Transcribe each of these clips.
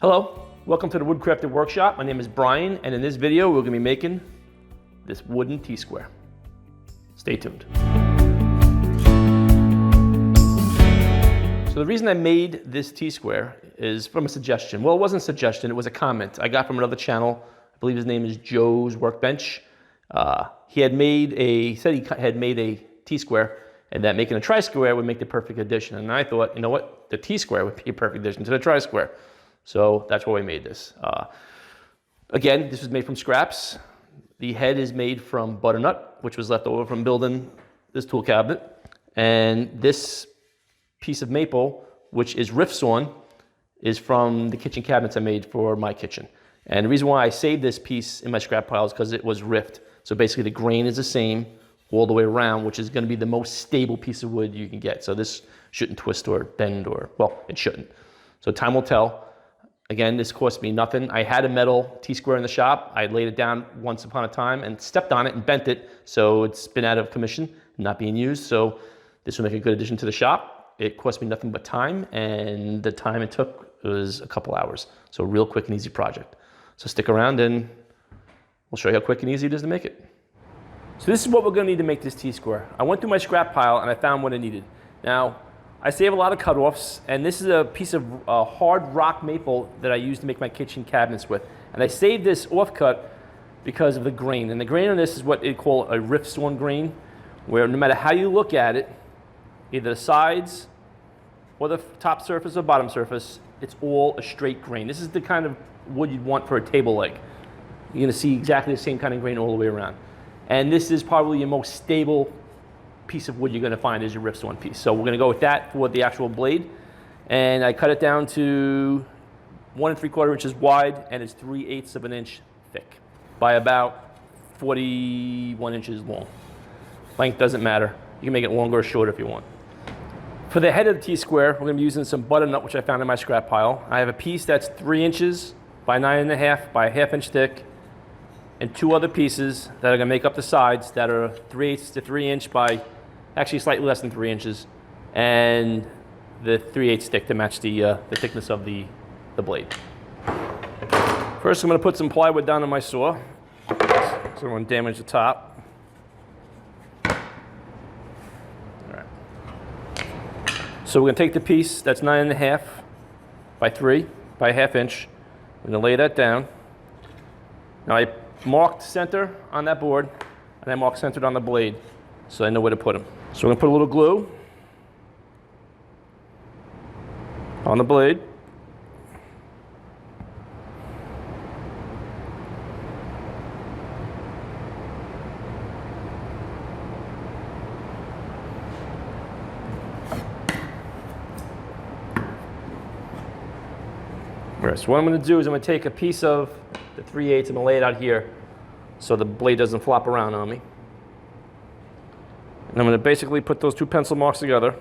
Hello, welcome to the Woodcrafted Workshop. My name is Brian, and in this video, we're gonna be making this wooden T-square. Stay tuned. So the reason I made this T-square is from a suggestion. Well, it wasn't a suggestion, it was a comment I got from another channel. I believe his name is Joe's Workbench. He had made a T-square, and that making a tri-square would make the perfect addition. And I thought, you know what? The T-square would be a perfect addition to the tri-square. So that's why we made this. Again, this was made from scraps. The head is made from butternut, which was left over from building this tool cabinet. And this piece of maple, which is rift sawn, is from the kitchen cabinets I made for my kitchen. And the reason why I saved this piece in my scrap pile is because it was rift. So basically the grain is the same all the way around, which is gonna be the most stable piece of wood you can get. So this shouldn't twist or bend or, well, it shouldn't. So time will tell. Again, this cost me nothing. I had a metal T-square in the shop. I laid it down once upon a time and stepped on it and bent it. So it's been out of commission, not being used. So this will make a good addition to the shop. It cost me nothing but time, and the time it took was a couple hours. So a real quick and easy project. So stick around and we'll show you how quick and easy it is to make it. So this is what we're gonna need to make this T-square. I went through my scrap pile and I found what I needed. Now, I save a lot of cutoffs, and this is a piece of hard rock maple that I use to make my kitchen cabinets with. And I saved this offcut because of the grain. And the grain on this is what they call a rift sawn grain, where no matter how you look at it, either the sides or the top surface or bottom surface, it's all a straight grain. This is the kind of wood you'd want for a table leg. You're gonna see exactly the same kind of grain all the way around. And this is probably your most stable piece of wood you're gonna find is your rift sawn piece. So we're gonna go with that for the actual blade. And I cut it down to 1 3/4 inches wide, and it's 3/8 of an inch thick by about 41 inches long. Length doesn't matter. You can make it longer or shorter if you want. For the head of the T-square, we're gonna be using some butternut, which I found in my scrap pile. I have a piece that's 3 inches by 9.5 by 1/2 inch thick, and 2 other pieces that are gonna make up the sides that are 3/8 to 3 inch by actually slightly less than 3 inches, and the 3/8 stick to match the thickness of the blade. First, I'm gonna put some plywood down on my saw, so I don't want to damage the top. All right. So we're gonna take the piece that's 9.5 by 3 by 1/2 inch. We're gonna lay that down. Now I marked center on that board, and I marked centered on the blade, so I know where to put them. So we're gonna put a little glue on the blade. All right, so what I'm gonna do is I'm gonna take a piece of the 3/8, I'm gonna lay it out here so the blade doesn't flop around on me. And I'm going to basically put those 2 pencil marks together.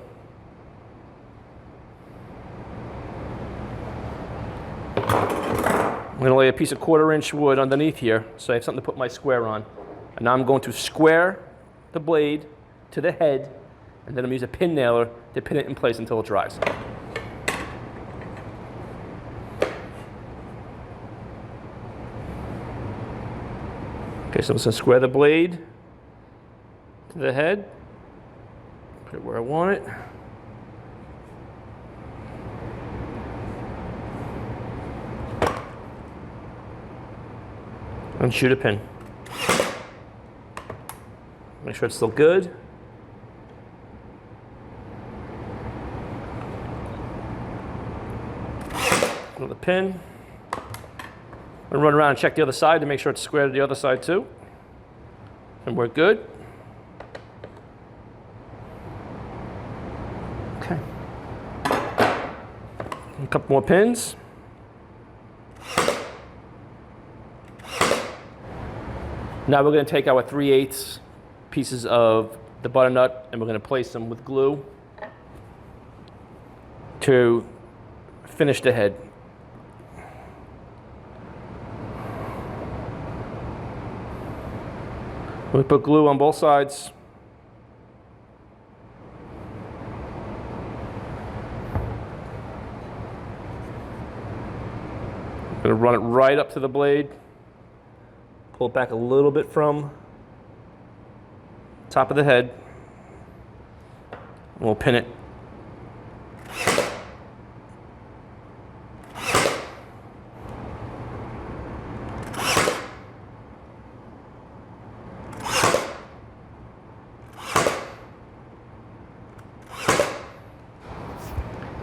I'm going to lay a piece of 1/4 inch wood underneath here so I have something to put my square on. And now I'm going to square the blade to the head, and then I'm going to use a pin nailer to pin it in place until it dries. Okay, so I'm just going to square the blade to the head. Put it where I want it. And shoot a pin. Make sure it's still good. Another pin. And run around and check the other side to make sure it's square to the other side too. And we're good. Okay. A couple more pins. Now we're going to take our 3/8 pieces of the butternut and we're going to place them with glue to finish the head. We put glue on both sides. Gonna run it right up to the blade. Pull it back a little bit from top of the head. We'll pin it.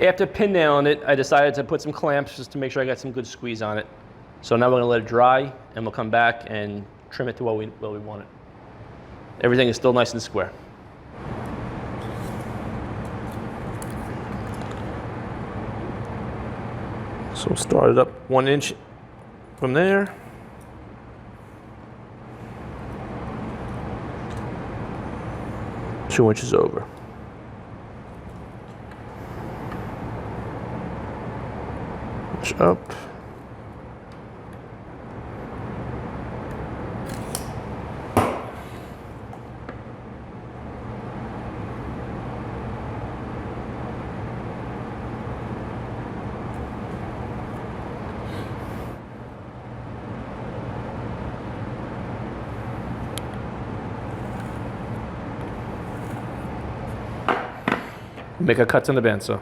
After pin nailing it, I decided to put some clamps just to make sure I got some good squeeze on it. So now we're gonna let it dry and we'll come back and trim it to where we want it. Everything is still nice and square. So we'll start it up 1 inch from there. Two inches over. Inch up. Make our cuts in the bandsaw.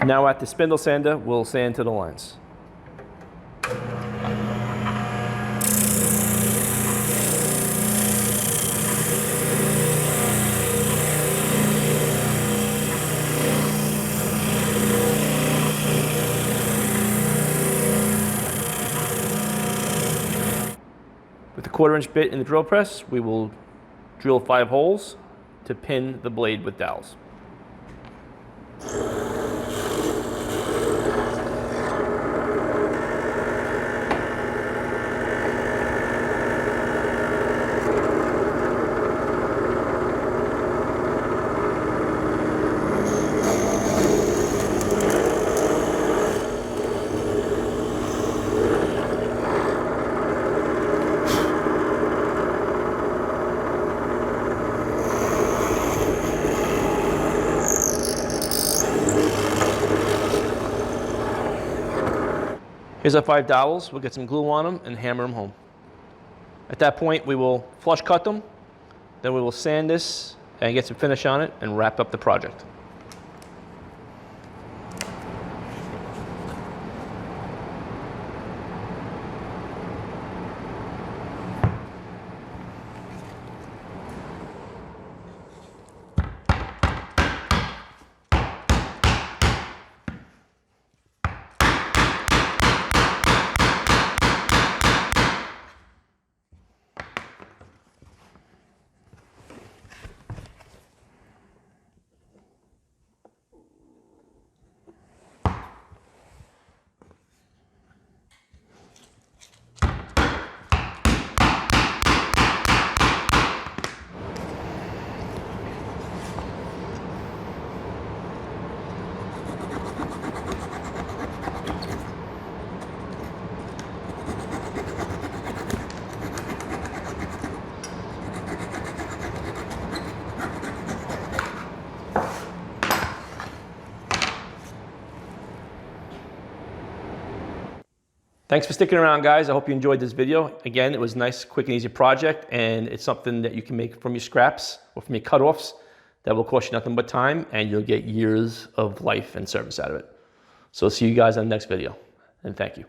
Now at the spindle sander, we'll sand to the lines. With the 1/4 inch bit in the drill press, we will drill 5 holes to pin the blade with dowels. Here's our 5 dowels. We'll get some glue on them and hammer them home. At that point, we will flush cut them. Then we will sand this and get some finish on it and wrap up the project. Thanks for sticking around, guys. I hope you enjoyed this video. Again, it was a nice, quick and easy project, and it's something that you can make from your scraps or from your cut-offs that will cost you nothing but time, and you'll get years of life and service out of it. So see you guys on the next video, and thank you.